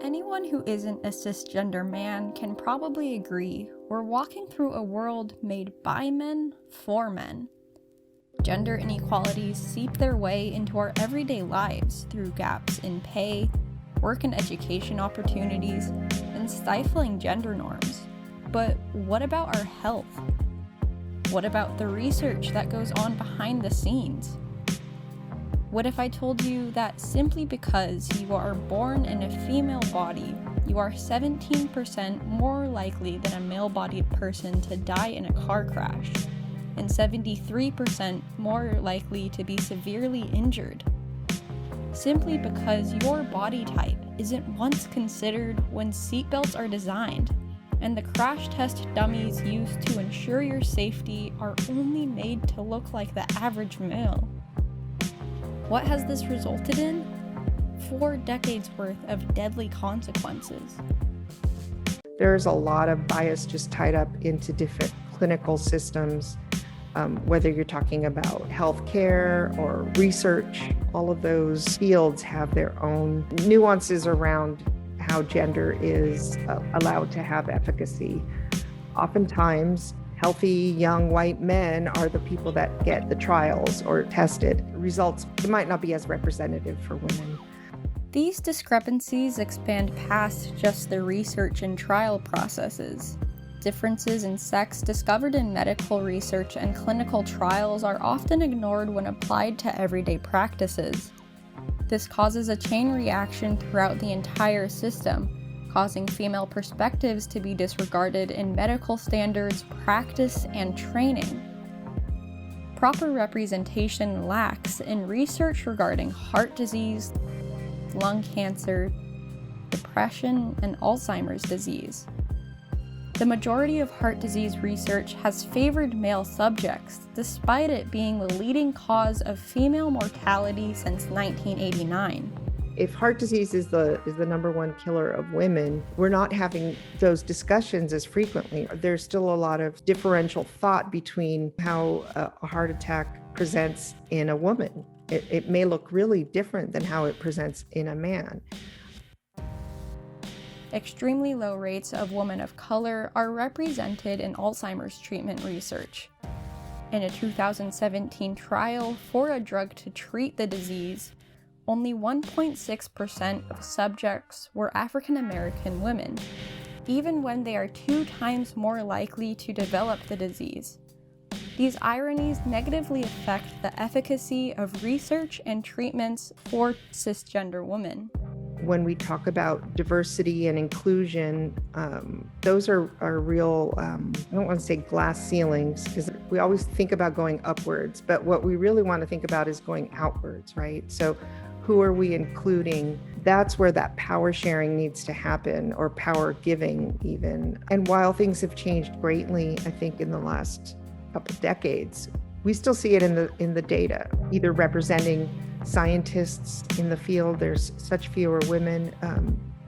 Anyone who isn't a cisgender man can probably agree we're walking through a world made by men for men. Gender inequalities seep their way into our everyday lives through gaps in pay, work and education opportunities, and stifling gender norms. But what about our health? What about the research that goes on behind the scenes? What if I told you that simply because you are born in a female body, you are 17% more likely than a male-bodied person to die in a car crash, and 73% more likely to be severely injured? Simply because your body type isn't once considered when seatbelts are designed, and the crash test dummies used to ensure your safety are only made to look like the average male. What has this resulted in? 4 decades worth of deadly consequences. There's a lot of bias just tied up into different clinical systems, whether you're talking about healthcare or research. All of those fields have their own nuances around how gender is allowed to have efficacy. Oftentimes, healthy young white men are the people that get the trials or tested. Results might not be as representative for women. These discrepancies expand past just the research and trial processes. Differences in sex discovered in medical research and clinical trials are often ignored when applied to everyday practices. This causes a chain reaction throughout the entire system, causing female perspectives to be disregarded in medical standards, practice, and training. Proper representation lacks in research regarding heart disease, lung cancer, depression, and Alzheimer's disease. The majority of heart disease research has favored male subjects, despite it being the leading cause of female mortality since 1989. If heart disease is the number one killer of women, we're not having those discussions as frequently. There's still a lot of differential thought between how a heart attack presents in a woman. It may look really different than how it presents in a man. Extremely low rates of women of color are represented in Alzheimer's treatment research. In a 2017 trial for a drug to treat the disease, only 1.6% of subjects were African American women, even when they are 2 times more likely to develop the disease. These ironies negatively affect the efficacy of research and treatments for cisgender women. When we talk about diversity and inclusion, those are real, I don't want to say glass ceilings, because we always think about going upwards, but what we really want to think about is going outwards, right? So who are we including? That's where that power sharing needs to happen, or power giving even. And while things have changed greatly, I think in the last couple decades, we still see it in the data, either representing scientists in the field. There's such fewer women,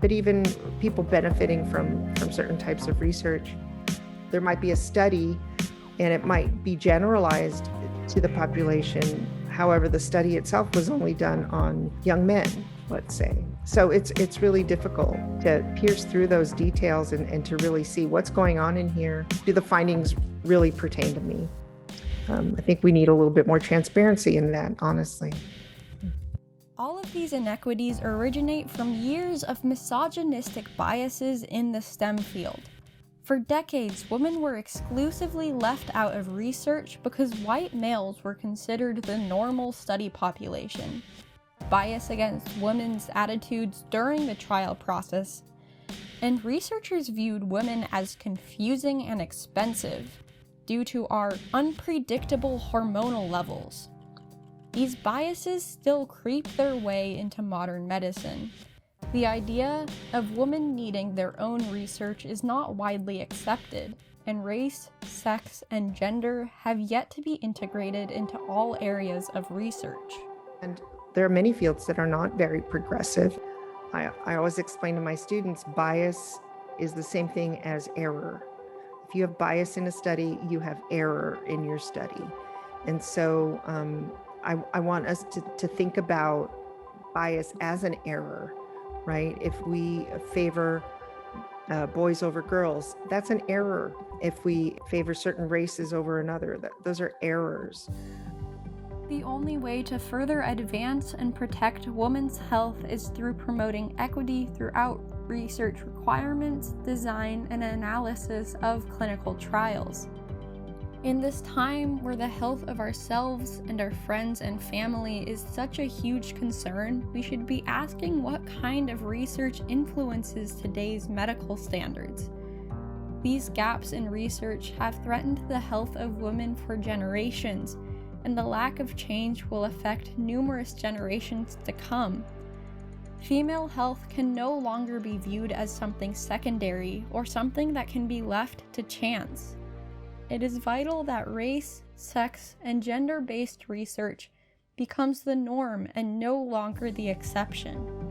but even people benefiting from certain types of research. There might be a study and it might be generalized to the population. However, the study itself was only done on young men, let's say. So it's really difficult to pierce through those details and to really see what's going on in here. Do the findings really pertain to me? I think we need a little bit more transparency in that, honestly. All of these inequities originate from years of misogynistic biases in the STEM field. For decades, women were exclusively left out of research because white males were considered the normal study population. Bias against women's attitudes during the trial process, and researchers viewed women as confusing and expensive due to our unpredictable hormonal levels. These biases still creep their way into modern medicine. The idea of women needing their own research is not widely accepted, and race, sex, and gender have yet to be integrated into all areas of research. And there are many fields that are not very progressive. I always explain to my students, bias is the same thing as error. If you have bias in a study, you have error in your study. And so I want us to think about bias as an error right? If we favor boys over girls, that's an error. If we favor certain races over another, those are errors. The only way to further advance and protect women's health is through promoting equity throughout research requirements, design, and analysis of clinical trials. In this time where the health of ourselves and our friends and family is such a huge concern, we should be asking what kind of research influences today's medical standards. These gaps in research have threatened the health of women for generations, and the lack of change will affect numerous generations to come. Female health can no longer be viewed as something secondary or something that can be left to chance. It is vital that race, sex, and gender-based research becomes the norm and no longer the exception.